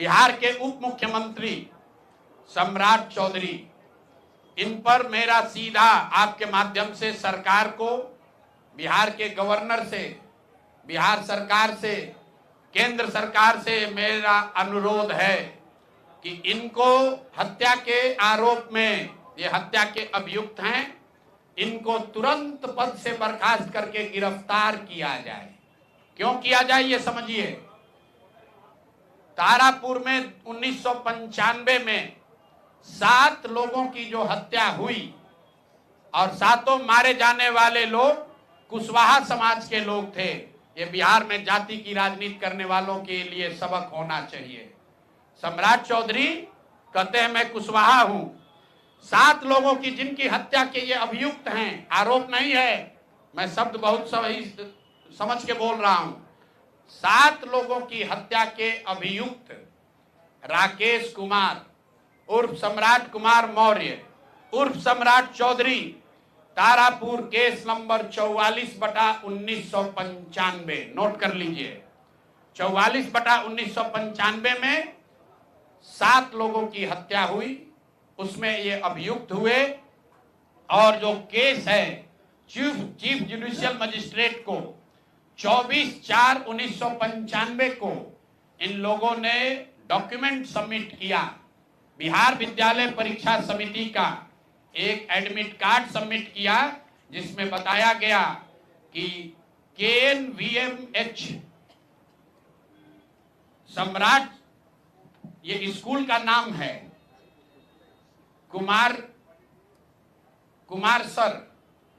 बिहार के उप मुख्यमंत्री सम्राट चौधरी, इन पर मेरा सीधा आपके माध्यम से सरकार को, बिहार के गवर्नर से, बिहार सरकार से, केंद्र सरकार से मेरा अनुरोध है कि इनको हत्या के आरोप में, ये हत्या के अभियुक्त हैं, इनको तुरंत पद से बर्खास्त करके गिरफ्तार किया जाए। क्यों किया जाए ये समझिए। तारापुर में 1995 में 7 लोगों की जो हत्या हुई और 7 मारे जाने वाले लोग कुशवाहा समाज के लोग थे। ये बिहार में जाति की राजनीति करने वालों के लिए सबक होना चाहिए। सम्राट चौधरी कहते हैं मैं कुशवाहा हूं। 7 लोगों की जिनकी हत्या के ये अभियुक्त हैं, आरोप नहीं है, मैं शब्द बहुत सही समझ के बोल रहा हूं। 7 लोगों की हत्या के अभियुक्त राकेश कुमार उर्फ सम्राट कुमार मौर्य उर्फ Samrat Chaudhary, Tarapur case number 44/1995, note कर लीजिए। 44/1995 में 7 लोगों की हत्या हुई, उसमें ये अभियुक्त हुए और जो केस है चीफ जुडिशियल मजिस्ट्रेट को 24/4/1995 को इन लोगों ने डॉक्यूमेंट सबमिट किया। बिहार विद्यालय परीक्षा समिति का एक एडमिट कार्ड सबमिट किया जिसमें बताया गया कि KNVMH सम्राट, ये स्कूल का नाम है, कुमार सर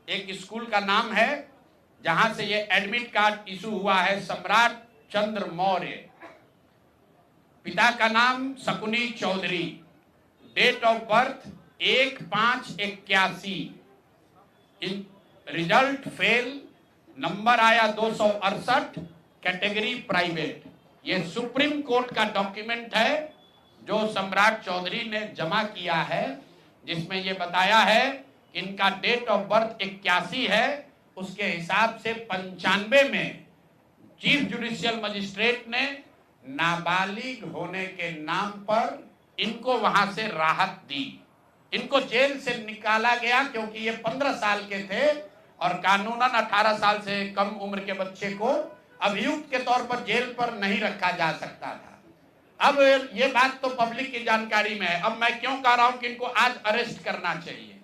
एक स्कूल का नाम है जहां से ये एडमिट कार्ड इशू हुआ है। सम्राट चंद्र मौर्य, पिता का नाम Shakuni Chaudhary, date of birth 1/5/81, result fail, number आया 268, कैटेगरी प्राइवेट। ये सुप्रीम कोर्ट का डॉक्यूमेंट है जो सम्राट चौधरी ने जमा किया है, जिसमें ये बताया है कि इनका डेट ऑफ बर्थ 81 है, उसके हिसाब से 95 में चीफ जुडिशियल मजिस्ट्रेट ने नाबालिग होने के नाम पर इनको वहां से राहत दी। इनको जेल से निकाला गया क्योंकि ये 15 साल के थे और कानूनन 18 साल से कम उम्र के बच्चे को अभियुक्त के तौर पर जेल पर नहीं रखा जा सकता था। अब ये बात तो पब्लिक की जानकारी में है। अब मैं क्यों कह रहा हूं कि इनको आज अरेस्ट करना चाहिए,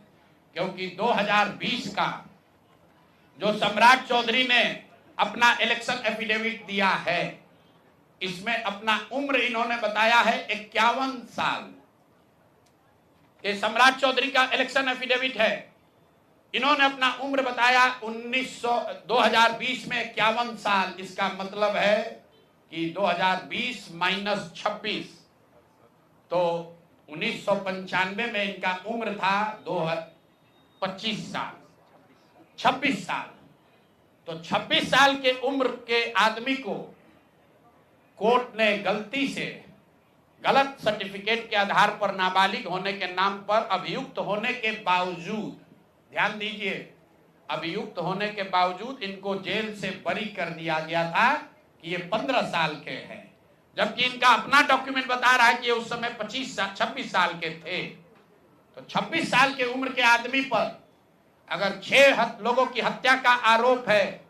क्योंकि 2020 का जो सम्राट चौधरी ने अपना इलेक्शन एफिडेविट दिया है, इसमें अपना उम्र इन्होंने बताया है 51 साल। ये सम्राट चौधरी का इलेक्शन एफिडेविट है। इन्होंने अपना उम्र बताया 2020 में 51 साल। इसका मतलब है कि 2020 - 26, तो 1995 में इनका उम्र था 25 साल, 26 साल। तो 26 साल के उम्र के आदमी को कोर्ट ने गलती से, गलत सर्टिफिकेट के आधार पर नाबालिग होने के नाम पर अभियुक्त होने के बावजूद, ध्यान दीजिए, अभियुक्त होने के बावजूद इनको जेल से बरी कर दिया गया था कि ये 15 साल के हैं, जबकि इनका अपना डॉक्यूमेंट बता रहा है कि ये उस समय 26 साल के थे। तो 26 साल के उम्र के आदमी पर अगर 6 लोगों की हत्या का आरोप है,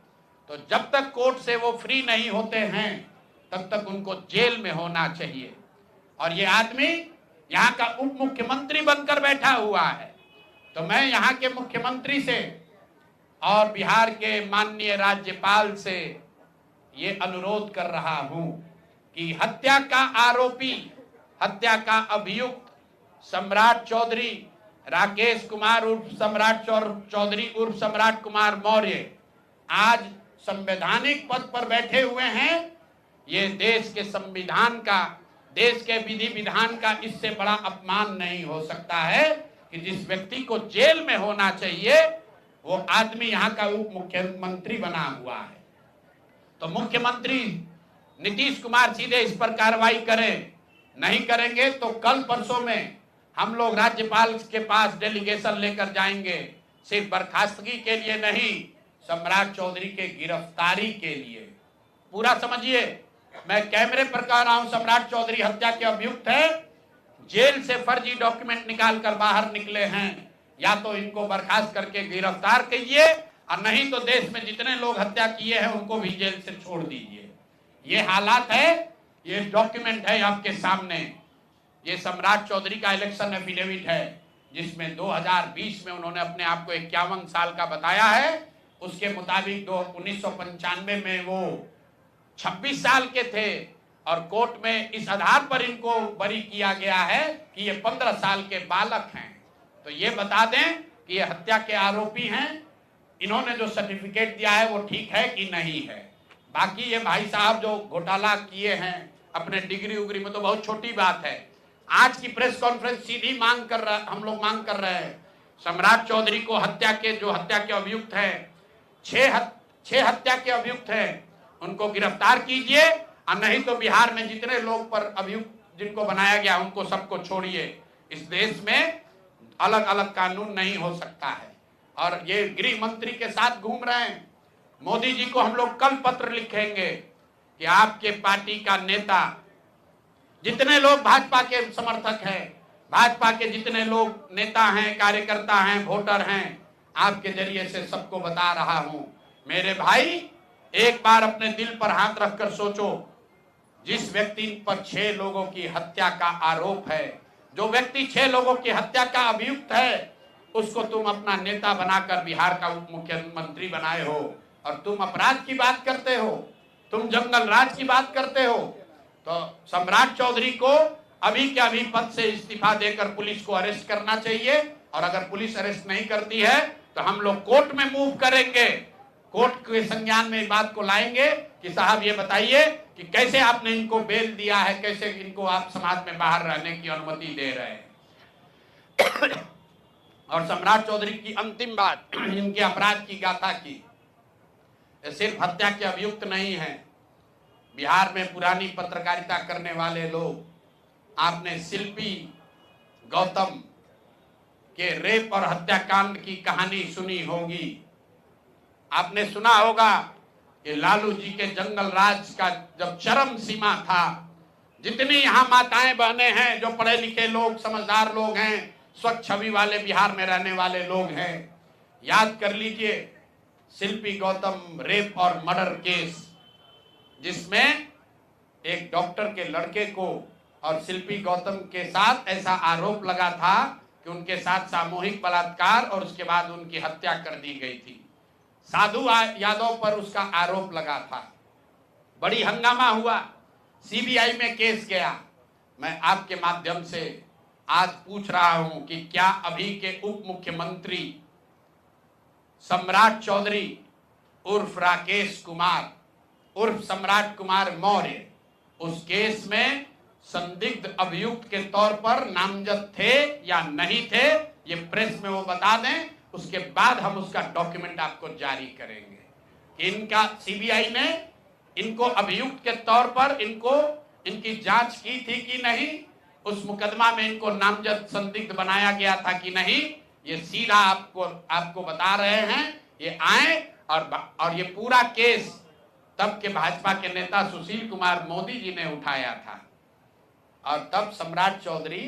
तो जब तक कोर्ट से वो फ्री नहीं होते हैं तब तक उनको जेल में होना चाहिए। और ये आदमी यहाँ का उप मुख्यमंत्री बनकर बैठा हुआ है। तो मैं यहाँ के मुख्यमंत्री से और बिहार के माननीय राज्यपाल से ये अनुरोध कर रहा हूं कि हत्या का आरोपी, हत्या का अभियुक्त सम्राट चौधरी, राकेश कुमार उर्फ सम्राट चौधरी उर्फ सम्राट कुमार मौर्य आज संवैधानिक पद पर बैठे हुए हैं। ये देश के संविधान का, देश के विधि विधान का इससे बड़ा अपमान नहीं हो सकता है कि जिस व्यक्ति को जेल में होना चाहिए वो आदमी यहाँ का उप मुख्यमंत्री बना हुआ है। तो मुख्यमंत्री नीतीश कुमार सीधे इस पर कार्रवाई करें। नहीं करेंगे तो कल परसों में हम लोग राज्यपाल के पास डेलीगेशन लेकर जाएंगे, सिर्फ बर्खास्तगी के लिए नहीं, सम्राट चौधरी के गिरफ्तारी के लिए। पूरा समझिए, मैं कैमरे पर कह रहा हूं, सम्राट चौधरी हत्या के अभियुक्त है, जेल से फर्जी डॉक्यूमेंट निकालकर बाहर निकले हैं। या तो इनको बर्खास्त करके गिरफ्तार कीजिए और नहीं तो देश में जितने लोग हत्या किए हैं उनको भी जेल से छोड़ दीजिए। ये हालात है, ये डॉक्यूमेंट है आपके सामने। ये सम्राट चौधरी का इलेक्शन एफिडेविट है जिसमें 2020 में उन्होंने अपने आप को 51 साल का बताया है। उसके मुताबिक 1995 में वो 26 साल के थे और कोर्ट में इस आधार पर इनको बरी किया गया है कि ये 15 साल के बालक हैं। तो ये बता दें कि ये हत्या के आरोपी हैं। इन्होंने जो सर्टिफिकेट दिया है वो ठीक है कि नहीं है। बाकी ये भाई साहब जो घोटाला किए हैं अपने डिग्री उग्री में, तो बहुत छोटी बात है। आज की प्रेस कॉन्फ्रेंस सीधी हम लोग मांग कर रहे हैं, सम्राट चौधरी को हत्या के अभियुक्त हैं, 6 हत्या के अभियुक्त हैं, उनको गिरफ्तार कीजिए और नहीं तो बिहार में जितने लोग पर अभियुक्त जिनको बनाया गया उनको सबको छोड़िए। इस देश में अलग अलग कानून नहीं हो सकता है। और ये गृह मंत्री के साथ घूम रहे हैं। मोदी जी को हम लोग कल पत्र लिखेंगे कि आपके पार्टी का नेता, जितने लोग भाजपा के समर्थक हैं, भाजपा के जितने लोग नेता हैं, कार्यकर्ता हैं, वोटर हैं, आपके जरिए से सबको बता रहा हूं, मेरे भाई एक बार अपने दिल पर हाथ रखकर सोचो। जिस व्यक्ति पर 6 लोगों की हत्या का आरोप है, जो व्यक्ति 6 लोगों की हत्या का अभियुक्त है, उसको तुम अपना नेता बनाकर बिहार का उप मुख्यमंत्री बनाए हो और तुम अपराध की बात करते हो, तुम जंगल राज की बात करते हो। तो सम्राट चौधरी को अभी के अभी पद से इस्तीफा देकर पुलिस को अरेस्ट करना चाहिए और अगर पुलिस अरेस्ट नहीं करती है तो हम लोग कोर्ट में मूव करेंगे, कोर्ट के संज्ञान में बात को लाएंगे कि साहब ये बताइए कि कैसे आपने इनको बेल दिया है, कैसे इनको आप समाज में बाहर रहने की अनुमति दे रहे हैं। और सम्राट चौधरी की अंतिम बात इनके अपराध की गाथा की, सिर्फ हत्या के अभियुक्त नहीं है। बिहार में पुरानी पत्रकारिता करने वाले लोग, आपने शिल्पी गौतम के रेप और हत्याकांड की कहानी सुनी होगी। आपने सुना होगा कि लालू जी के जंगल राज का जब चरम सीमा था, जितनी यहाँ माताएं बहनें हैं, जो पढ़े लिखे लोग, समझदार लोग हैं, स्वच्छ छवि वाले बिहार में रहने वाले लोग हैं, याद कर लीजिए शिल्पी गौतम रेप और मर्डर केस, जिसमें एक डॉक्टर के लड़के को और शिल्पी गौतम के साथ ऐसा आरोप लगा था कि उनके साथ सामूहिक बलात्कार और उसके बाद उनकी हत्या कर दी गई थी। साधु यादव पर उसका आरोप लगा था, बड़ी हंगामा हुआ, सीबीआई में केस गया। मैं आपके माध्यम से आज पूछ रहा हूं कि क्या अभी के उप मुख्यमंत्री सम्राट चौधरी उर्फ राकेश कुमार उर्फ सम्राट कुमार मौर्य उस केस में संदिग्ध अभियुक्त के तौर पर नामजद थे या नहीं थे, ये प्रेस में वो बता दें, उसके बाद हम उसका डॉक्यूमेंट आपको जारी करेंगे। इनका सीबीआई ने इनको अभियुक्त के तौर पर इनकी जांच की थी कि नहीं, उस मुकदमा में इनको नामजद संदिग्ध बनाया गया था कि नहीं, ये सीधा आपको बता रहे हैं। ये आए और ये पूरा केस तब के भाजपा के नेता सुशील कुमार मोदी जी ने उठाया था और तब सम्राट चौधरी